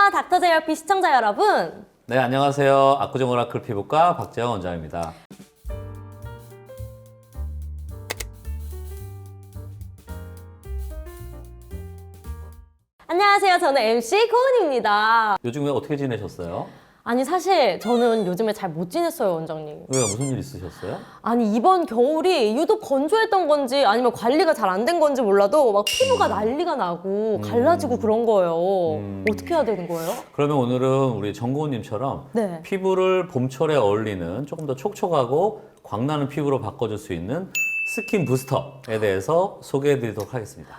안녕하세요, 닥터 JRP 시청자 여러분. 네, 안녕하세요. 압구정 오라클 피부과 박재영 원장입니다. 안녕하세요, 저는 MC 고은입니다. 요즘에 어떻게 지내셨어요? 아니 사실 저는 요즘에 잘 못 지냈어요, 원장님. 왜요? 무슨 일 있으셨어요? 아니 이번 겨울이 유독 건조했던 건지 아니면 관리가 잘 안 된 건지 몰라도 막 피부가 난리가 나고 갈라지고 그런 거예요. 어떻게 해야 되는 거예요? 그러면 오늘은 우리 정고은님처럼 네. 피부를 봄철에 어울리는 조금 더 촉촉하고 광나는 피부로 바꿔줄 수 있는 스킨 부스터에 대해서 소개해 드리도록 하겠습니다.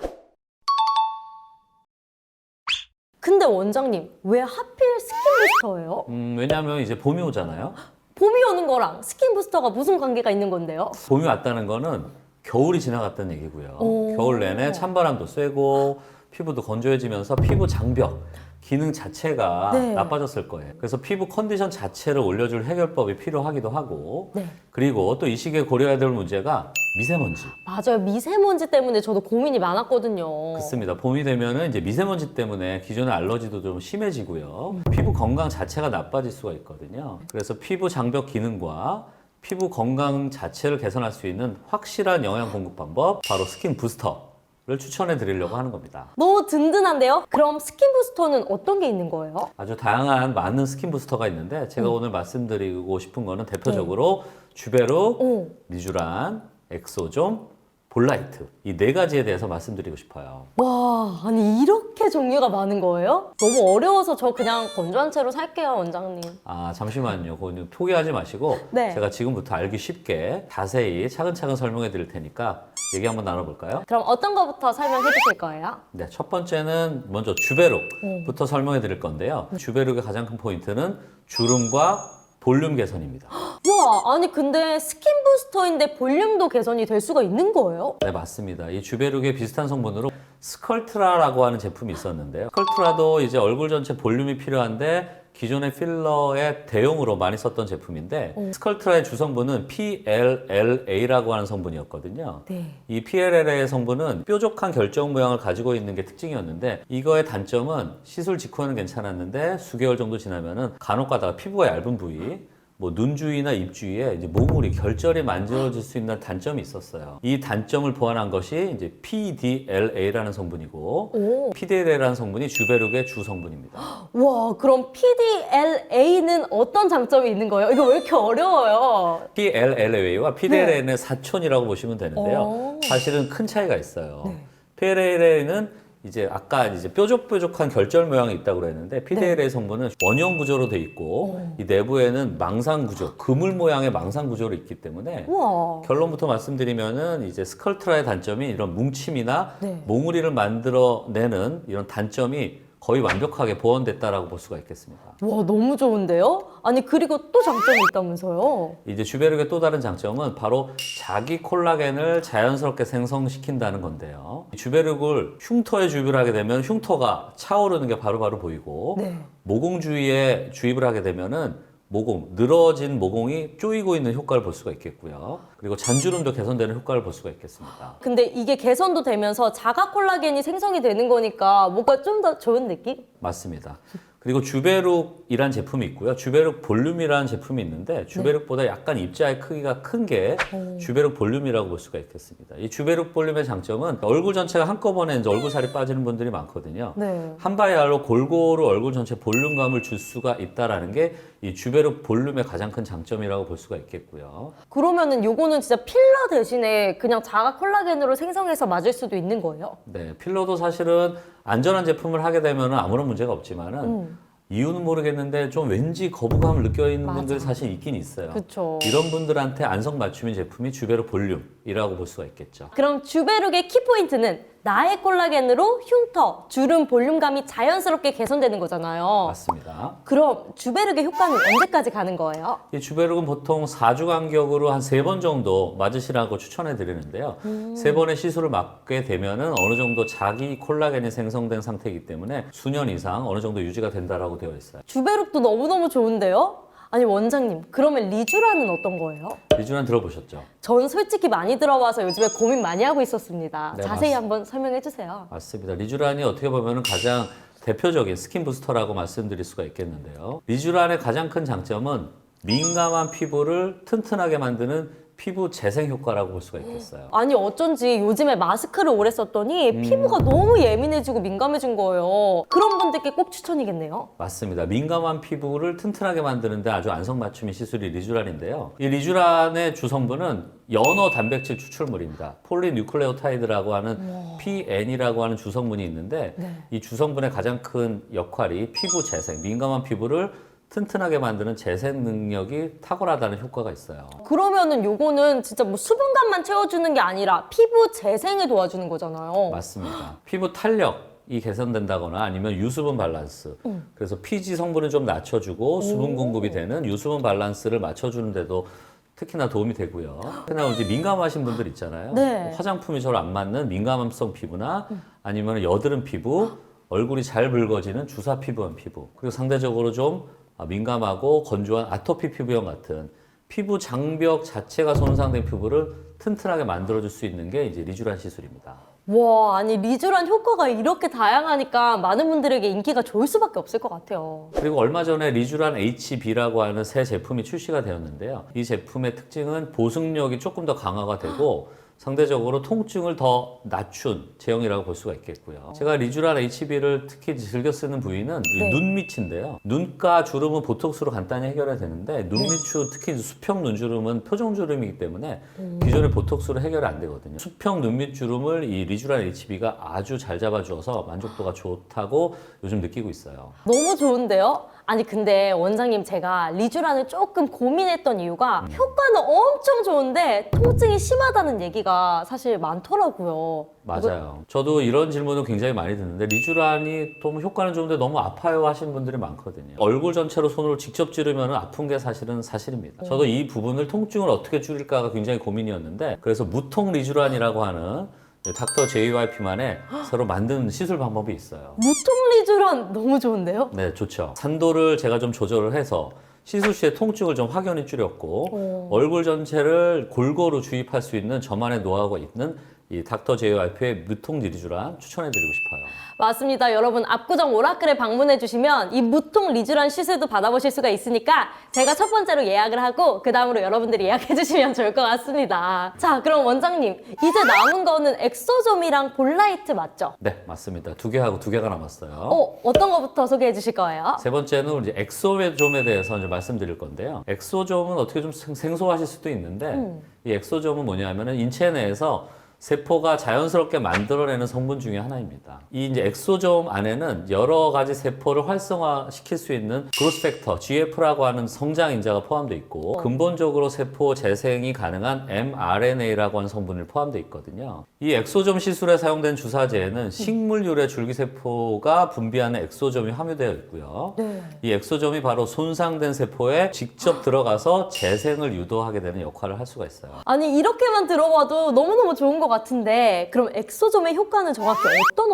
근데 원장님 왜 하필 스킨 부스터예요? 왜냐하면 이제 봄이 오잖아요. 봄이 오는 거랑 스킨 부스터가 무슨 관계가 있는 건데요? 봄이 왔다는 거는 겨울이 지나갔다는 얘기고요. 오. 겨울 내내 찬바람도 쐬고 피부도 건조해지면서 피부 장벽, 기능 자체가 네. 나빠졌을 거예요. 그래서 피부 컨디션 자체를 올려줄 해결법이 필요하기도 하고 네. 그리고 또 이 시기에 고려해야 될 문제가 미세먼지. 맞아요. 미세먼지 때문에 저도 고민이 많았거든요. 그렇습니다. 봄이 되면은 이제 미세먼지 때문에 기존의 알러지도 좀 심해지고요. 피부 건강 자체가 나빠질 수가 있거든요. 그래서 피부 장벽 기능과 피부 건강 자체를 개선할 수 있는 확실한 영양 공급 방법, 바로 스킨 부스터를 추천해 드리려고 하는 겁니다. 너무 든든한데요? 그럼 스킨 부스터는 어떤 게 있는 거예요? 아주 다양한 많은 스킨 부스터가 있는데 제가 오늘 말씀드리고 싶은 거는 대표적으로 주베룩, 오. 리쥬란, 엑소좀, 볼라이트 이 네 가지에 대해서 말씀드리고 싶어요. 와, 아니 이렇게 종류가 많은 거예요? 너무 어려워서 저 그냥 건조한 채로 살게요, 원장님. 아, 잠시만요. 그건 포기하지 마시고 네. 제가 지금부터 알기 쉽게 자세히 차근차근 설명해 드릴 테니까 얘기 한번 나눠볼까요? 그럼 어떤 거부터 설명해 주실 거예요? 네, 첫 번째는 먼저 주베룩부터 설명해 드릴 건데요. 주베룩의 가장 큰 포인트는 주름과 볼륨 개선입니다. 와, 아니 근데 스킨 부스터인데 볼륨도 개선이 될 수가 있는 거예요? 네, 맞습니다. 이 주베룩의 비슷한 성분으로 스컬트라라고 하는 제품이 있었는데요. 스컬트라도 이제 얼굴 전체 볼륨이 필요한데 기존의 필러의 대용으로 많이 썼던 제품인데 스컬트라의 주성분은 PLLA라고 하는 성분이었거든요. 네. 이 PLLA 성분은 뾰족한 결정 모양을 가지고 있는 게 특징이었는데 이거의 단점은 시술 직후에는 괜찮았는데 수개월 정도 지나면은 간혹 가다가 피부가 얇은 부위 뭐 눈 주위나 입 주위에 이제 모공이 결절이 만들어질 수 있는 단점이 있었어요. 이 단점을 보완한 것이 이제 PDLA라는 성분이고 오. PDLA라는 성분이 주베룩의 주 성분입니다. 와, 그럼 PDLA는 어떤 장점이 있는 거예요? 이거 왜 이렇게 어려워요? PLLA와 PDLA는 사촌이라고 보시면 되는데요. 오. 사실은 큰 차이가 있어요. 네. PLLA는 이제 아까 이제 뾰족뾰족한 결절 모양이 있다고 그랬는데 PDLA 성분은 원형 구조로 돼 있고 이 내부에는 망상 구조, 그물 모양의 망상 구조로 있기 때문에 우와. 결론부터 말씀드리면은 이제 스컬트라의 단점이 이런 뭉침이나 네. 몽우리를 만들어내는 이런 단점이 거의 완벽하게 보완됐다라고 볼 수가 있겠습니다. 와, 너무 좋은데요? 아니 그리고 또 장점이 있다면서요? 이제 주베룩의 또 다른 장점은 바로 자기 콜라겐을 자연스럽게 생성시킨다는 건데요. 이 주베룩을 흉터에 주입을 하게 되면 흉터가 차오르는 게 바로바로 보이고 네. 모공 주위에 주입을 하게 되면은 모공, 늘어진 모공이 쪼이고 있는 효과를 볼 수가 있겠고요. 그리고 잔주름도 개선되는 효과를 볼 수가 있겠습니다. 근데 이게 개선도 되면서 자가 콜라겐이 생성이 되는 거니까 뭔가 좀 더 좋은 느낌? 맞습니다. 그리고 주베룩이란 제품이 있고요. 주베룩 볼륨이라는 제품이 있는데 주베룩보다 약간 입자의 크기가 큰 게 주베룩 볼륨이라고 볼 수가 있겠습니다. 이 주베룩 볼륨의 장점은 얼굴 전체가 한꺼번에 이제 얼굴살이 빠지는 분들이 많거든요. 네. 한 바이알로 골고루 얼굴 전체 볼륨감을 줄 수가 있다라는 게 이 주베룩 볼륨의 가장 큰 장점이라고 볼 수가 있겠고요. 그러면은 요거는 진짜 필러 대신에 그냥 자가 콜라겐으로 생성해서 맞을 수도 있는 거예요? 네, 필러도 사실은 안전한 제품을 하게 되면 아무런 문제가 없지만은 이유는 모르겠는데 좀 왠지 거부감을 느껴 있는 맞아. 분들이 사실 있긴 있어요. 그쵸. 이런 분들한테 안성맞춤인 제품이 주베룩 볼륨이라고 볼 수가 있겠죠. 그럼 주베룩의 키포인트는 나의 콜라겐으로 흉터, 주름, 볼륨감이 자연스럽게 개선되는 거잖아요. 맞습니다. 그럼 주베룩의 효과는 언제까지 가는 거예요? 이 주베룩은 보통 4주 간격으로 한 3번 정도 맞으시라고 추천해 드리는데요. 3번의 시술을 맞게 되면은 어느 정도 자기 콜라겐이 생성된 상태이기 때문에 수년 이상 어느 정도 유지가 된다라고 되어 있어요. 주베룩도 너무너무 좋은데요? 아니 원장님, 그러면 리쥬란은 어떤 거예요? 리쥬란 들어보셨죠? 전 솔직히 많이 들어와서 요즘에 고민 많이 하고 있었습니다. 네, 자세히 맞습니다. 한번 설명해 주세요. 맞습니다. 리쥬란이 어떻게 보면 가장 대표적인 스킨 부스터라고 말씀드릴 수가 있겠는데요. 리쥬란의 가장 큰 장점은 민감한 피부를 튼튼하게 만드는 피부 재생 효과라고 볼 수가 있겠어요. 아니 어쩐지 요즘에 마스크를 오래 썼더니 피부가 너무 예민해지고 민감해진 거예요. 그런 분들께 꼭 추천이겠네요. 맞습니다. 민감한 피부를 튼튼하게 만드는데 아주 안성맞춤인 시술이 리쥬란인데요. 이 리쥬란의 주성분은 연어 단백질 추출물입니다. 폴리뉴클레오타이드라고 하는 PN이라고 하는 주성분이 있는데 이 주성분의 가장 큰 역할이 피부 재생, 민감한 피부를 튼튼하게 만드는 재생 능력이 탁월하다는 효과가 있어요. 그러면은 요거는 진짜 뭐 수분감만 채워주는 게 아니라 피부 재생을 도와주는 거잖아요. 맞습니다. 피부 탄력이 개선된다거나 아니면 유수분 밸런스. 그래서 피지 성분을 좀 낮춰주고 수분 공급이 되는 유수분 밸런스를 맞춰주는데도 특히나 도움이 되고요. 특히나 이제 민감하신 분들 있잖아요. 네. 화장품이 잘 안 맞는 민감성 피부나 아니면 여드름 피부, 얼굴이 잘 붉어지는 주사 피부염 피부. 그리고 상대적으로 좀 민감하고 건조한 아토피 피부염 같은 피부 장벽 자체가 손상된 피부를 튼튼하게 만들어줄 수 있는 게 이제 리쥬란 시술입니다. 와, 아니 리쥬란 효과가 이렇게 다양하니까 많은 분들에게 인기가 좋을 수밖에 없을 것 같아요. 그리고 얼마 전에 리쥬란 HB라고 하는 새 제품이 출시가 되었는데요. 이 제품의 특징은 보습력이 조금 더 강화가 되고 상대적으로 통증을 더 낮춘 제형이라고 볼 수가 있겠고요. 제가 리쥬란 HB를 특히 즐겨 쓰는 부위는 이 눈 밑인데요. 눈가 주름은 보톡스로 간단히 해결해야 되는데 눈 밑주 특히 수평 눈주름은 표정 주름이기 때문에 기존의 보톡스로 해결이 안 되거든요. 수평 눈 밑주름을 이 리쥬란 HB가 아주 잘 잡아주어서 만족도가 좋다고 요즘 느끼고 있어요. 너무 좋은데요? 아니 근데 원장님 제가 리쥬란을 조금 고민했던 이유가 효과는 엄청 좋은데 통증이 심하다는 얘기가 사실 많더라고요. 맞아요. 저도 이런 질문을 굉장히 많이 듣는데 리쥬란이 또 효과는 좋은데 너무 아파요 하시는 분들이 많거든요. 얼굴 전체로 손으로 직접 찌르면 아픈 게 사실은 사실입니다. 저도 이 부분을 통증을 어떻게 줄일까가 굉장히 고민이었는데 그래서 무통 리쥬란이라고 하는 닥터 JYP만의 새로 만든 시술 방법이 있어요. 무통 리쥬란 너무 좋은데요? 네, 좋죠. 산도를 제가 좀 조절을 해서 시술 시에 통증을 좀 확연히 줄였고 얼굴 전체를 골고루 주입할 수 있는 저만의 노하우가 있는 이 닥터 JYP의 무통 리쥬란 추천해드리고 싶어요. 맞습니다. 여러분 압구정 오라클에 방문해 주시면 이 무통 리쥬란 시술도 받아보실 수가 있으니까 제가 첫 번째로 예약을 하고 그 다음으로 여러분들이 예약해 주시면 좋을 것 같습니다. 자, 그럼 원장님 이제 남은 거는 엑소점이랑 볼라이트 맞죠? 네, 맞습니다. 두 개가 남았어요. 어떤 거부터 소개해 주실 거예요? 세 번째는 이제 엑소점에 대해서 이제 말씀드릴 건데요. 엑소점은 어떻게 좀 생소하실 수도 있는데 이 엑소점은 뭐냐면은 인체 내에서 세포가 자연스럽게 만들어내는 성분 중에 하나입니다. 이 이제 엑소점 안에는 여러 가지 세포를 활성화시킬 수 있는 그로스 팩터, GF라고 하는 성장 인자가 포함되어 있고 근본적으로 세포 재생이 가능한 mRNA라고 하는 성분이 포함되어 있거든요. 이 엑소점 시술에 사용된 주사제에는 식물유래 줄기세포가 분비하는 엑소점이 함유되어 있고요. 이 엑소점이 바로 손상된 세포에 직접 들어가서 재생을 유도하게 되는 역할을 할 수가 있어요. 아니 이렇게만 들어봐도 너무너무 좋은 것 같은데 그럼 엑소점의 효과는 정확히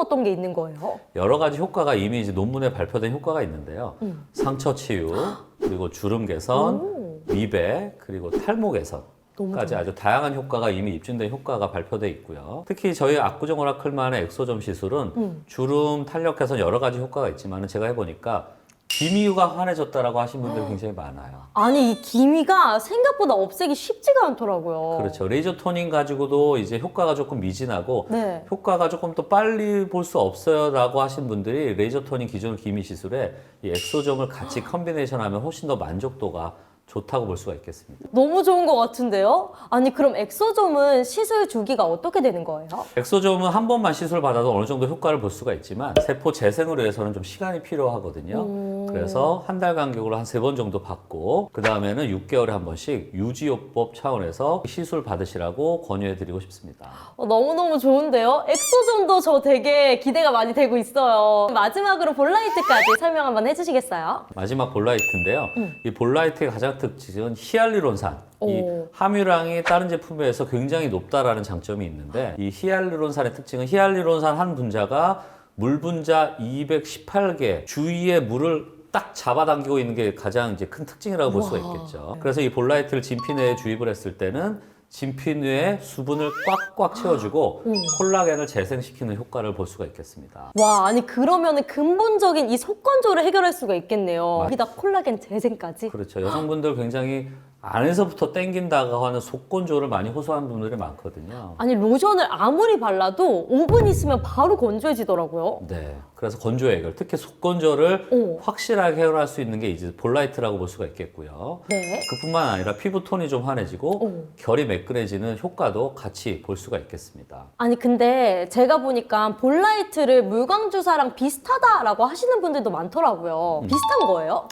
어떤 게 있는 거예요? 여러 가지 효과가 이미 이제 논문에 발표된 효과가 있는데요. 상처 치유, 그리고 주름 개선, 미백, 그리고 탈모 개선까지 아주 다양한 효과가 이미 입증된 효과가 발표돼 있고요. 특히 저희 압구정 오라클만의 엑소점 시술은 주름 탄력 개선 여러 가지 효과가 있지만 제가 해보니까 기미유가 환해졌다라고 하신 분들이 굉장히 많아요. 아니 이 기미가 생각보다 없애기 쉽지가 않더라고요. 그렇죠. 레이저 토닝 가지고도 이제 효과가 조금 미진하고 네. 효과가 조금 더 빨리 볼 수 없어요라고 하신 분들이 레이저 토닝 기존 기미 시술에 이 엑소점을 같이 컨비네이션하면 훨씬 더 만족도가 좋다고 볼 수가 있겠습니다. 너무 좋은 것 같은데요? 아니 그럼 엑소점은 시술 주기가 어떻게 되는 거예요? 엑소점은 한 번만 시술 받아도 어느 정도 효과를 볼 수가 있지만 세포 재생을 위해서는 좀 시간이 필요하거든요. 그래서 한 달 간격으로 한 3번 정도 받고 그 다음에는 6개월에 한 번씩 유지요법 차원에서 시술 받으시라고 권유해드리고 싶습니다. 너무너무 좋은데요? 엑소점도 저 되게 기대가 많이 되고 있어요. 마지막으로 볼라이트까지 설명 한번 해주시겠어요? 마지막 볼라이트인데요. 이 볼라이트의 가장 특징은 히알루론산. 이 오. 함유량이 다른 제품에 비해서 굉장히 높다라는 장점이 있는데 이 히알루론산의 특징은 히알루론산 한 분자가 물 분자 218개 주위에 물을 딱 잡아당기고 있는 게 가장 이제 큰 특징이라고 볼 수가 있겠죠. 그래서 이 볼라이트를 진피 내에 주입을 했을 때는 진피뇌의 수분을 꽉꽉 채워주고 콜라겐을 재생시키는 효과를 볼 수가 있겠습니다. 와, 아니 그러면은 근본적인 이 속건조를 해결할 수가 있겠네요. 여기다 콜라겐 재생까지. 그렇죠. 여성분들 굉장히 안에서부터 땡긴다고 하는 속건조를 많이 호소하는 분들이 많거든요. 아니 로션을 아무리 발라도 5분 있으면 바로 건조해지더라고요. 네. 그래서 건조 해결, 특히 속건조를 오. 확실하게 해결할 수 있는 게 이제 볼라이트라고 볼 수가 있겠고요. 네. 그뿐만 아니라 피부 톤이 좀 환해지고 오. 결이 매끈해지는 효과도 같이 볼 수가 있겠습니다. 아니 근데 제가 보니까 볼라이트를 물광주사랑 비슷하다라고 하시는 분들도 많더라고요. 비슷한 거예요?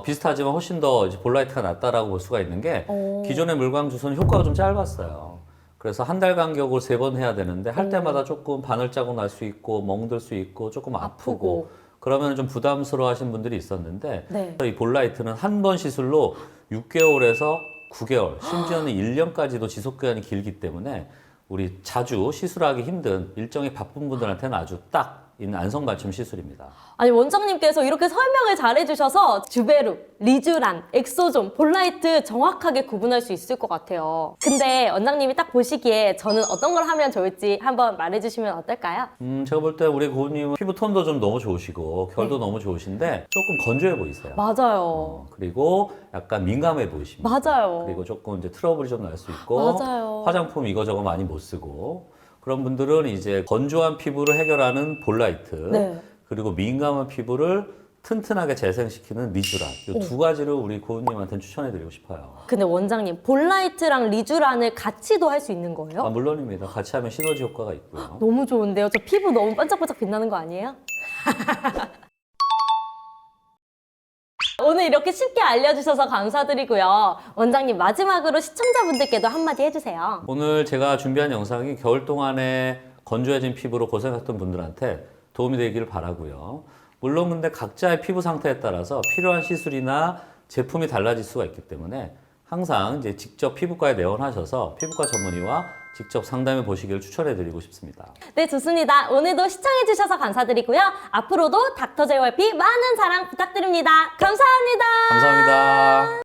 비슷하지만 훨씬 더 이제 볼라이트가 낫다라고 볼 수가 있는 게 오. 기존의 물광주사는 효과가 좀 짧았어요. 그래서 한 달 간격으로 3번 해야 되는데 할 때마다 조금 바늘자국 날 수 있고 멍들 수 있고 조금 아프고 그러면 좀 부담스러워 하신 분들이 있었는데 네. 이 볼라이트는 한 번 시술로 6개월에서 9개월 심지어는 1년까지도 지속기간이 길기 때문에 우리 자주 시술하기 힘든 일정이 바쁜 분들한테는 아주 딱 있는 안성맞춤 시술입니다. 아니 원장님께서 이렇게 설명을 잘해주셔서 주베르, 리쥬란, 엑소존, 볼라이트 정확하게 구분할 수 있을 것 같아요. 근데 원장님이 딱 보시기에 저는 어떤 걸 하면 좋을지 한번 말해주시면 어떨까요? 제가 볼 때 우리 고은님은 피부 톤도 좀 너무 좋으시고 결도 너무 좋으신데 조금 건조해 보이세요. 맞아요. 그리고 약간 민감해 보이십니다. 맞아요. 그리고 조금 이제 트러블이 좀 날 수 있고 맞아요. 화장품 이거저거 많이 못 쓰고 그런 분들은 이제 건조한 피부를 해결하는 볼라이트 네. 그리고 민감한 피부를 튼튼하게 재생시키는 리쥬란 이 두 가지를 우리 고은님한테는 추천해드리고 싶어요. 근데 원장님 볼라이트랑 리쥬란을 같이도 할 수 있는 거예요? 물론입니다. 같이 하면 시너지 효과가 있고요. 너무 좋은데요? 저 피부 너무 반짝반짝 빛나는 거 아니에요? 오늘 이렇게 쉽게 알려주셔서 감사드리고요. 원장님 마지막으로 시청자분들께도 한마디 해주세요. 오늘 제가 준비한 영상이 겨울 동안에 건조해진 피부로 고생했던 분들한테 도움이 되기를 바라고요. 물론 근데 각자의 피부 상태에 따라서 필요한 시술이나 제품이 달라질 수가 있기 때문에 항상 이제 직접 피부과에 내원하셔서 피부과 전문의와 직접 상담해 보시기를 추천해 드리고 싶습니다. 네, 좋습니다. 오늘도 시청해주셔서 감사드리고요. 앞으로도 닥터 JYP 많은 사랑 부탁드립니다. 감사합니다. 감사합니다.